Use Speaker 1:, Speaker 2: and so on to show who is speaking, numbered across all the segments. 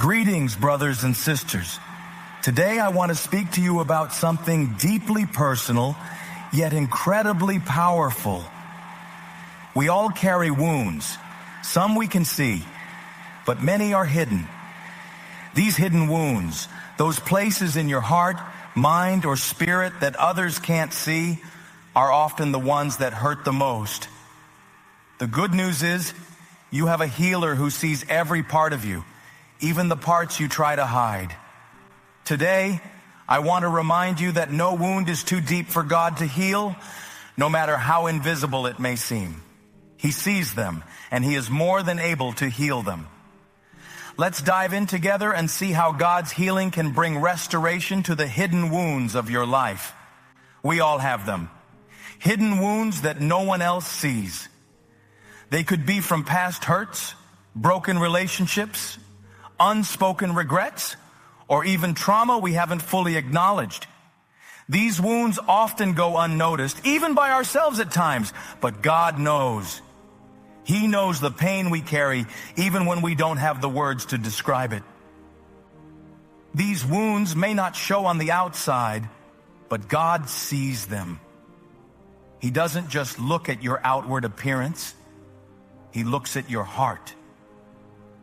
Speaker 1: Greetings, brothers and sisters. Today I want to speak to you about something deeply personal, yet incredibly powerful. We all carry wounds. Some we can see, but many are hidden. These hidden wounds, those places in your heart, mind, or spirit that others can't see, are often the ones that hurt the most. The good news is, you have a healer who sees every part of you, even the parts you try to hide. Today, I want to remind you that no wound is too deep for God to heal, no matter how invisible it may seem. He sees them, and He is more than able to heal them. Let's dive in together and see how God's healing can bring restoration to the hidden wounds of your life. We all have them. Hidden wounds that no one else sees. They could be from past hurts, broken relationships, unspoken regrets, or even trauma we haven't fully acknowledged. These wounds often go unnoticed, even by ourselves at times, but God knows. He knows the pain we carry, even when we don't have the words to describe it. These wounds may not show on the outside, but God sees them. He doesn't just look at your outward appearance. He looks at your heart.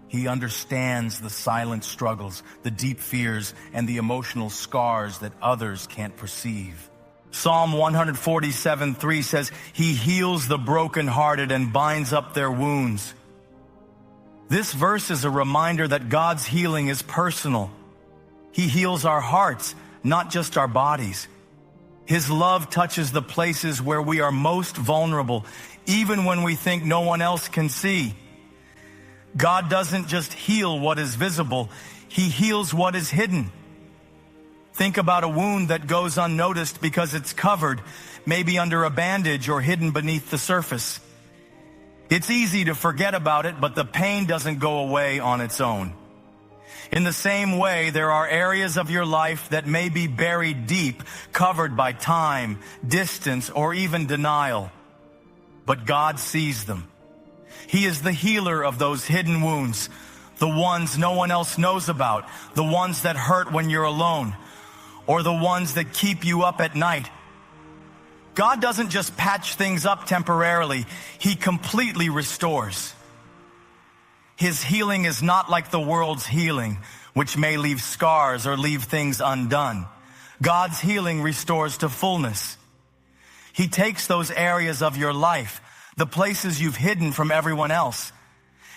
Speaker 1: He understands the silent struggles, the deep fears, and the emotional scars that others can't perceive. Psalm 147:3 says, He heals the brokenhearted and binds up their wounds. This verse is a reminder that God's healing is personal. He heals our hearts, not just our bodies. His love touches the places where we are most vulnerable, even when we think no one else can see. God doesn't just heal what is visible, He heals what is hidden. Think about a wound that goes unnoticed because it's covered, maybe under a bandage or hidden beneath the surface. It's easy to forget about it, but the pain doesn't go away on its own. In the same way, there are areas of your life that may be buried deep, covered by time, distance, or even denial. But God sees them. He is the healer of those hidden wounds, the ones no one else knows about, the ones that hurt when you're alone, or the ones that keep you up at night. God doesn't just patch things up temporarily, He completely restores. His healing is not like the world's healing, which may leave scars or leave things undone. God's healing restores to fullness. He takes those areas of your life, the places you've hidden from everyone else,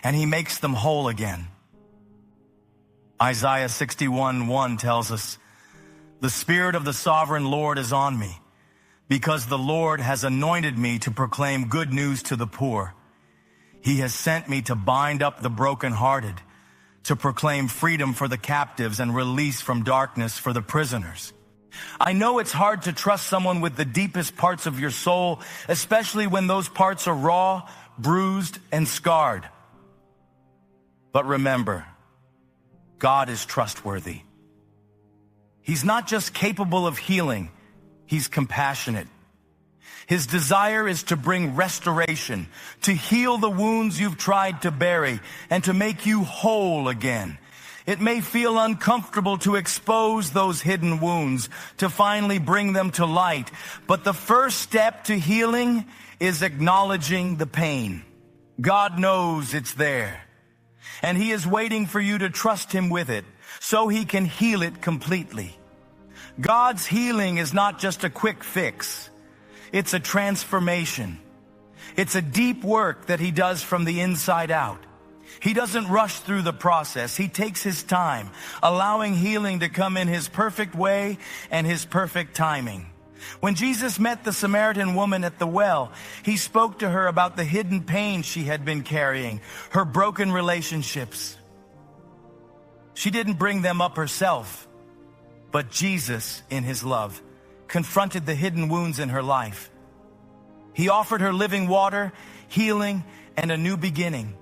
Speaker 1: and He makes them whole again. Isaiah 61:1 tells us, The Spirit of the Sovereign Lord is on me, because the Lord has anointed me to proclaim good news to the poor. He has sent me to bind up the brokenhearted, to proclaim freedom for the captives and release from darkness for the prisoners. I know it's hard to trust someone with the deepest parts of your soul, especially when those parts are raw, bruised, and scarred. But remember, God is trustworthy. He's not just capable of healing, He's compassionate. His desire is to bring restoration, to heal the wounds you've tried to bury, and to make you whole again. It may feel uncomfortable to expose those hidden wounds, to finally bring them to light, but the first step to healing is acknowledging the pain. God knows it's there, and He is waiting for you to trust Him with it, so He can heal it completely. God's healing is not just a quick fix. It's a transformation. It's a deep work that He does from the inside out. He doesn't rush through the process. He takes His time, allowing healing to come in His perfect way and His perfect timing. When Jesus met the Samaritan woman at the well, He spoke to her about the hidden pain she had been carrying, her broken relationships. She didn't bring them up herself, but Jesus, in His love, confronted the hidden wounds in her life. He offered her living water, healing, and a new beginning.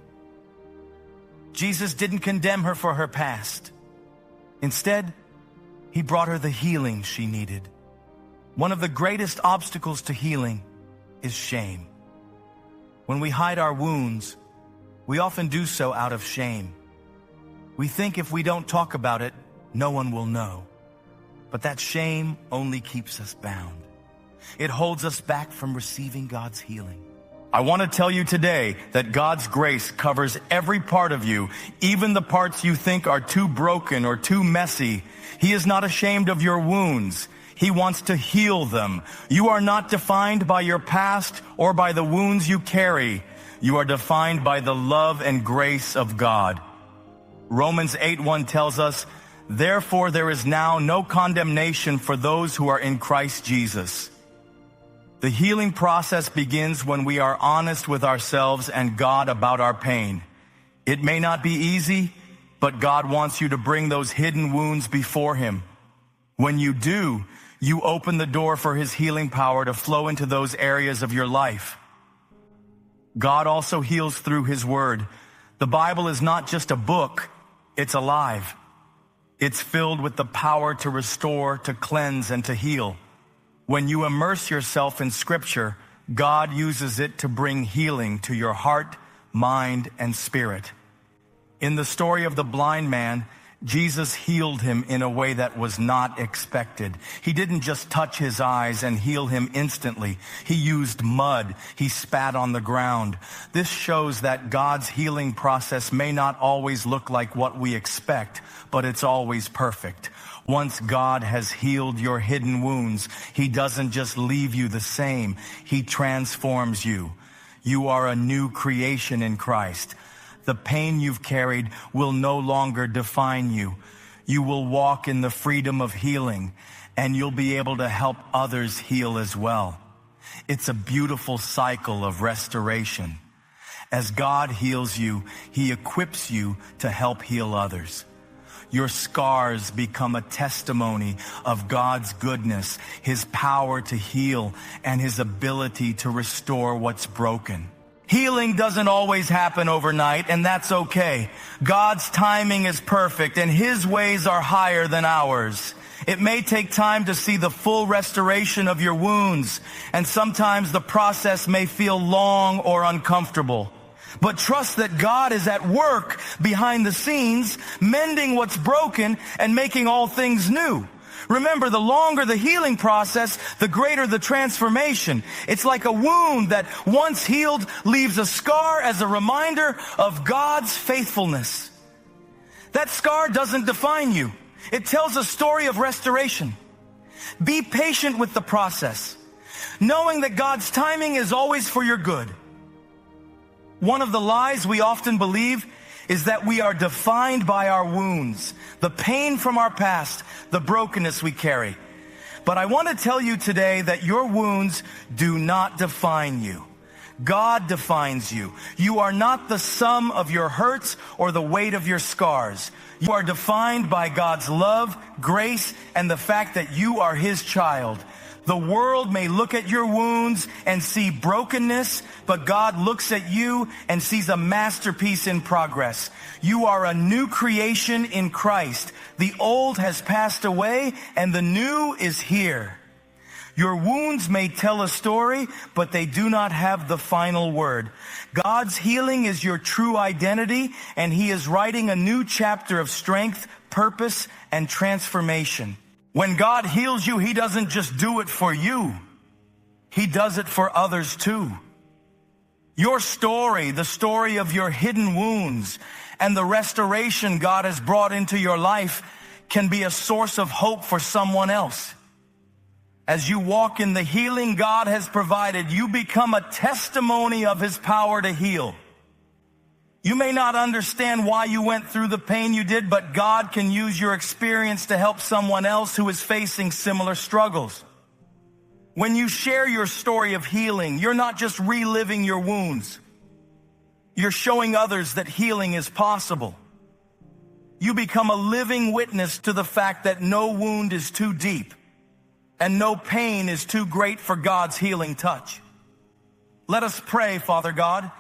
Speaker 1: Jesus didn't condemn her for her past. Instead, He brought her the healing she needed. One of the greatest obstacles to healing is shame. When we hide our wounds, we often do so out of shame. We think if we don't talk about it, no one will know. But that shame only keeps us bound. It holds us back from receiving God's healing. I want to tell you today that God's grace covers every part of you, even the parts you think are too broken or too messy. He is not ashamed of your wounds. He wants to heal them. You are not defined by your past or by the wounds you carry. You are defined by the love and grace of God. Romans 8:1 tells us, "Therefore there is now no condemnation for those who are in Christ Jesus." The healing process begins when we are honest with ourselves and God about our pain. It may not be easy, but God wants you to bring those hidden wounds before Him. When you do, you open the door for His healing power to flow into those areas of your life. God also heals through His Word. The Bible is not just a book, it's alive. It's filled with the power to restore, to cleanse, and to heal. When you immerse yourself in Scripture, God uses it to bring healing to your heart, mind, and spirit. In the story of the blind man, Jesus healed him in a way that was not expected. He didn't just touch his eyes and heal him instantly. He used mud. He spat on the ground. This shows that God's healing process may not always look like what we expect, but it's always perfect. Once God has healed your hidden wounds, He doesn't just leave you the same. He transforms you. You are a new creation in Christ. The pain you've carried will no longer define you. You will walk in the freedom of healing, and you'll be able to help others heal as well. It's a beautiful cycle of restoration. As God heals you, He equips you to help heal others. Your scars become a testimony of God's goodness, His power to heal, and His ability to restore what's broken. Healing doesn't always happen overnight, and that's okay. God's timing is perfect, and His ways are higher than ours. It may take time to see the full restoration of your wounds, and sometimes the process may feel long or uncomfortable. But trust that God is at work behind the scenes, mending what's broken and making all things new. Remember, the longer the healing process, the greater the transformation. It's like a wound that once healed leaves a scar as a reminder of God's faithfulness. That scar doesn't define you. It tells a story of restoration. Be patient with the process, knowing that God's timing is always for your good. One of the lies we often believe is that we are defined by our wounds, the pain from our past, the brokenness we carry. But I want to tell you today that your wounds do not define you. God defines you. You are not the sum of your hurts or the weight of your scars. You are defined by God's love, grace, and the fact that you are His child. The world may look at your wounds and see brokenness, but God looks at you and sees a masterpiece in progress. You are a new creation in Christ. The old has passed away and the new is here. Your wounds may tell a story, but they do not have the final word. God's healing is your true identity, and He is writing a new chapter of strength, purpose, and transformation. When God heals you, He doesn't just do it for you. He does it for others too. Your story, the story of your hidden wounds, and the restoration God has brought into your life can be a source of hope for someone else. As you walk in the healing God has provided, you become a testimony of His power to heal. You may not understand why you went through the pain you did, but God can use your experience to help someone else who is facing similar struggles. When you share your story of healing, you're not just reliving your wounds. You're showing others that healing is possible. You become a living witness to the fact that no wound is too deep and no pain is too great for God's healing touch. Let us pray, Father God.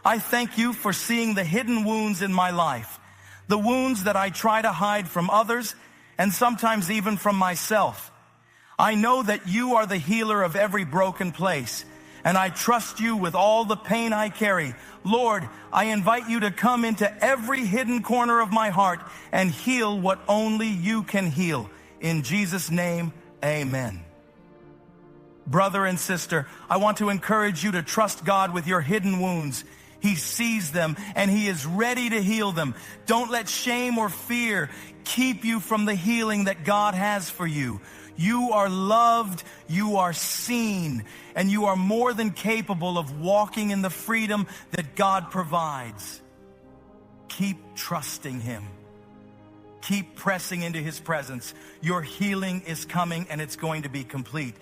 Speaker 1: I thank You for seeing the hidden wounds in my life, the wounds that I try to hide from others and sometimes even from myself. I know that You are the healer of every broken place, and I trust you with all the pain I carry. Lord, I invite you to come into every hidden corner of my heart and heal what only you can heal. In Jesus' name, amen. Brother and sister, I want to encourage you to trust God with your hidden wounds. He sees them and he is ready to heal them. Don't let shame or fear keep you from the healing that God has for you. You are loved, you are seen, and you are more than capable of walking in the freedom that God provides. Keep trusting him. Keep pressing into his presence. Your healing is coming and it's going to be complete.